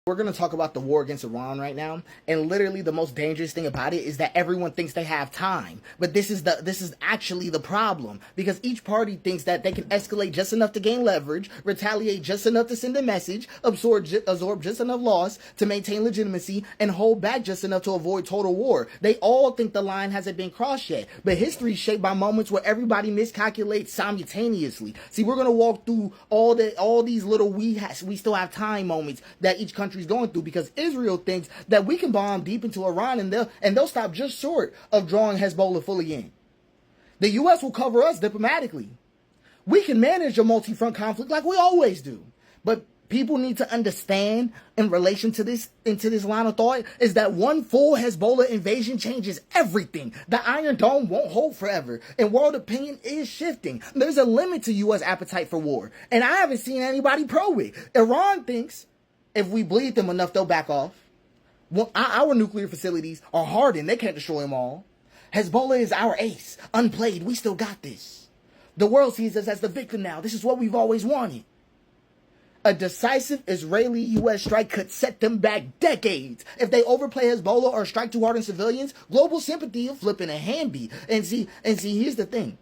We're going to talk about the war against Iran right now, and literally the most dangerous thing about it is that everyone thinks they have time. But this is actually the problem, because each party thinks that they can escalate just enough to gain leverage, retaliate just enough to send a message, absorb just enough loss to maintain legitimacy, and hold back just enough to avoid total war. They all think the line hasn't been crossed yet, but history is shaped by moments where everybody miscalculates simultaneously. See, we're going to walk through all these little we still have time moments that each country is going through, because Israel thinks that we can bomb deep into Iran and they'll stop just short of drawing Hezbollah fully in. The U.S. will cover us diplomatically. We can manage a multi-front conflict like we always do. But people need to understand in relation to this, into this line of thought, is that one full Hezbollah invasion changes everything. The Iron Dome won't hold forever, and world opinion is shifting. There's a limit to U.S. appetite for war, and I haven't seen anybody pro it. Iran thinks if we bleed them enough, they'll back off. Well, our nuclear facilities are hardened. They can't destroy them all. Hezbollah is our ace. Unplayed. We still got this. The world sees us as the victim now. This is what we've always wanted. A decisive Israeli-U.S. strike could set them back decades. If they overplay Hezbollah or strike too hard on civilians, global sympathy will flip in a handbeat. And see, here's the thing.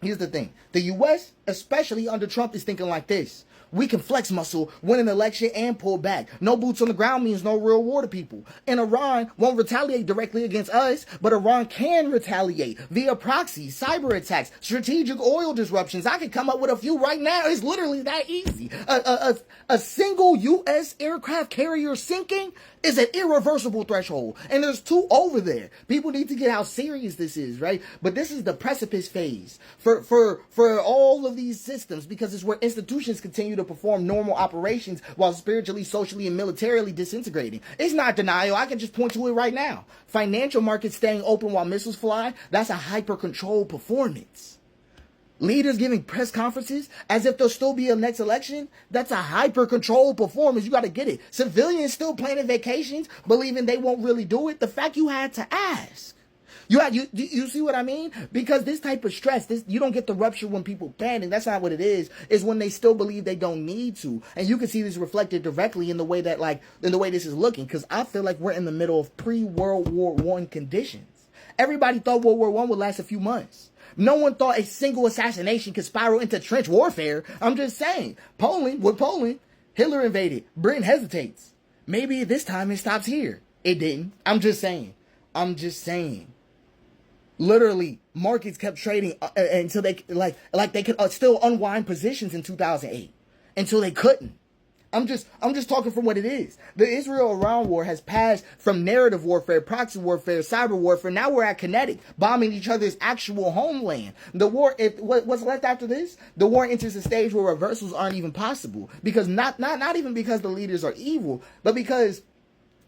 The U.S., especially under Trump, is thinking like this. We can flex muscle, win an election, and pull back. No boots on the ground means no real war to people. And Iran won't retaliate directly against us, but Iran can retaliate via proxies, cyber attacks, strategic oil disruptions. I could come up with a few right now. It's literally that easy. A single U.S. aircraft carrier sinking is an irreversible threshold. And there's two over there. People need to get how serious this is, right? But this is the precipice phase for all of these systems, because it's where institutions continue to perform normal operations while spiritually, socially, and militarily disintegrating. It's not denial. I can just point to it right now. Financial markets staying open while missiles fly, that's a hyper-controlled performance. Leaders giving press conferences as if there'll still be a next election, that's a hyper-controlled performance. You got to get it. Civilians still planning vacations, believing they won't really do it. The fact you had to ask. You see what I mean? Because this type of stress, you don't get the rupture when people panic. That's not what it is. It's when they still believe they don't need to. And you can see this reflected directly in the way that, in the way this is looking. Because I feel like we're in the middle of pre-World War I conditions. Everybody thought World War I would last a few months. No one thought a single assassination could spiral into trench warfare. I'm just saying. Poland, Hitler invaded. Britain hesitates. Maybe this time it stops here. It didn't. I'm just saying. Literally, markets kept trading until they they could still unwind positions in 2008 until they couldn't. I'm just talking from what it is. The Israel-Iran war has passed from narrative warfare, proxy warfare, cyber warfare. Now we're at kinetic, bombing each other's actual homeland. The war, what's left after this? The war enters a stage where reversals aren't even possible, because not even because the leaders are evil, but because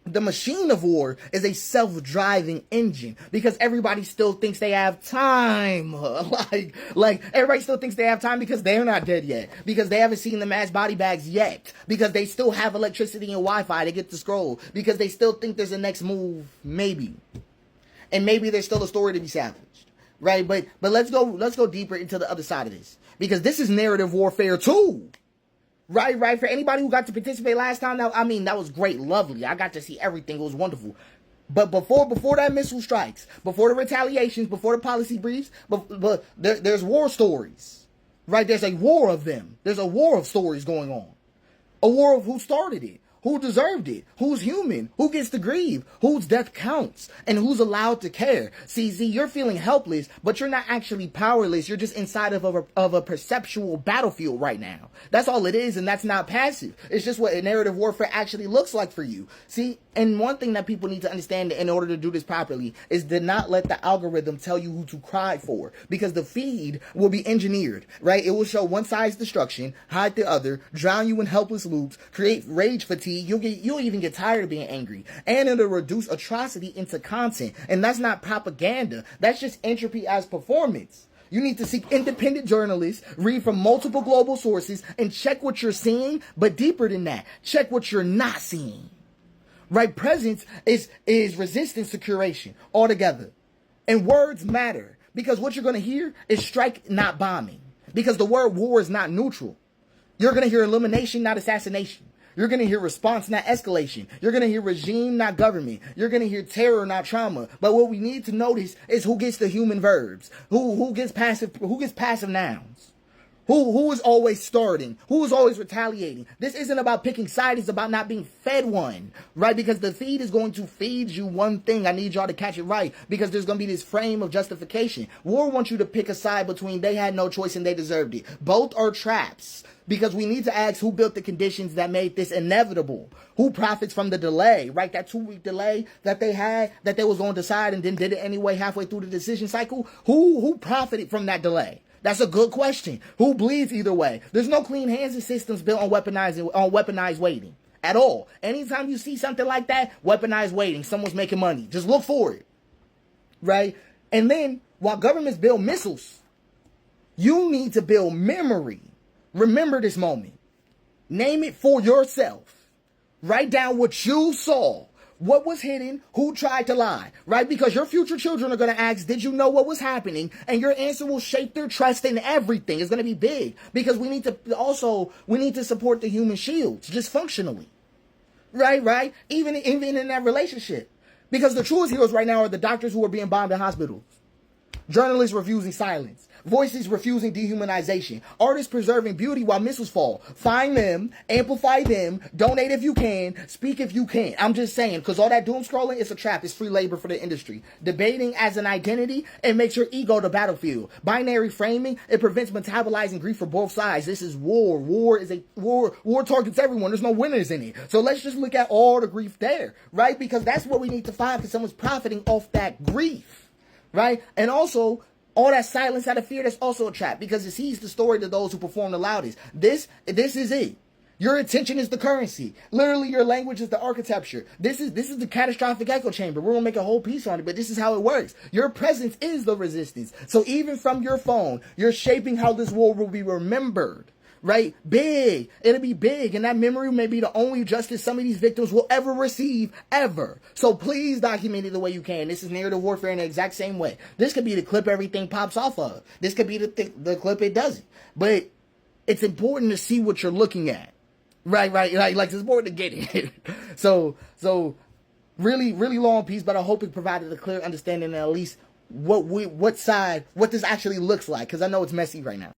the machine of war is a self-driving engine, because everybody still thinks they have time. like everybody still thinks they have time because they're not dead yet, because they haven't seen the mass body bags yet, because they still have electricity and Wi-Fi to get to scroll, because they still think there's a next move, maybe. And maybe there's still a story to be salvaged. Right? But let's go deeper into the other side of this, because this is narrative warfare too. Right. For anybody who got to participate last time, that was great, lovely. I got to see everything. It was wonderful. But before that missile strikes, before the retaliations, before the policy briefs, but there's war stories, right? There's a war of them. There's a war of stories going on. A war of who started it, who deserved it, who's human, who gets to grieve, whose death counts, and who's allowed to care. See, you're feeling helpless, but you're not actually powerless. You're just inside of a perceptual battlefield right now. That's all it is, and that's not passive. It's just what narrative warfare actually looks like for you. See, and one thing that people need to understand in order to do this properly is to not let the algorithm tell you who to cry for, because the feed will be engineered, right? It will show one side's destruction, hide the other, drown you in helpless loops, create rage fatigue. You'll even get tired of being angry, and it'll reduce atrocity into content. And that's not propaganda. That's just entropy as performance. You need to seek independent journalists, read from multiple global sources, and check what you're seeing. But deeper than that, check what you're not seeing. Right? Presence is resistance to curation altogether. And words matter, because what you're going to hear is strike, not bombing. Because the word war is not neutral. You're going to hear elimination, not assassination. You're going to hear response, not escalation. You're going to hear regime, not government. You're going to hear terror, not trauma. But what we need to notice is who gets the human verbs, who gets passive nouns. Who is always starting? Who is always retaliating? This isn't about picking sides. It's about not being fed one, right? Because the feed is going to feed you one thing. I need y'all to catch it right, because there's going to be this frame of justification. War wants you to pick a side between they had no choice and they deserved it. Both are traps, because we need to ask who built the conditions that made this inevitable. Who profits from the delay, right? That 2-week delay that they had, that they was going to decide and then did it anyway halfway through the decision cycle. Who profited from that delay? That's a good question. Who bleeds either way? There's no clean hands and systems built on weaponized waiting at all. Anytime you see something like that, weaponized waiting, someone's making money. Just look for it, right? And then while governments build missiles, you need to build memory. Remember this moment. Name it for yourself. Write down what you saw. What was hidden? Who tried to lie? Right? Because your future children are going to ask, did you know what was happening? And your answer will shape their trust in everything. It's going to be big. Because we need to support the human shields, just functionally. Right? Even in that relationship. Because the truest heroes right now are the doctors who are being bombed in hospitals. Journalists refusing silence. Voices refusing dehumanization. Artists preserving beauty while missiles fall. Find them, amplify them, donate if you can, speak if you can. I'm just saying, because all that doom scrolling is a trap. It's free labor for the industry. Debating as an identity, it makes your ego the battlefield. Binary framing, it prevents metabolizing grief for both sides. This is war. War targets everyone. There's no winners in it. So let's just look at all the grief there, right? Because that's what we need to find, because someone's profiting off that grief, right? And also, all that silence out of fear, that's also a trap, because it sees the story to those who perform the loudest. This is it. Your attention is the currency. Literally, your language is the architecture. This is the catastrophic echo chamber. We're going to make a whole piece on it, but this is how it works. Your presence is the resistance. So even from your phone, you're shaping how this war will be remembered. Right? Big. It'll be big. And that memory may be the only justice some of these victims will ever receive, ever. So please document it the way you can. This is narrative warfare in the exact same way. This could be the clip everything pops off of. This could be the clip it doesn't. But it's important to see what you're looking at. Right. Like it's important to get it. So really, really long piece, but I hope it provided a clear understanding of at least what this actually looks like. Because I know it's messy right now.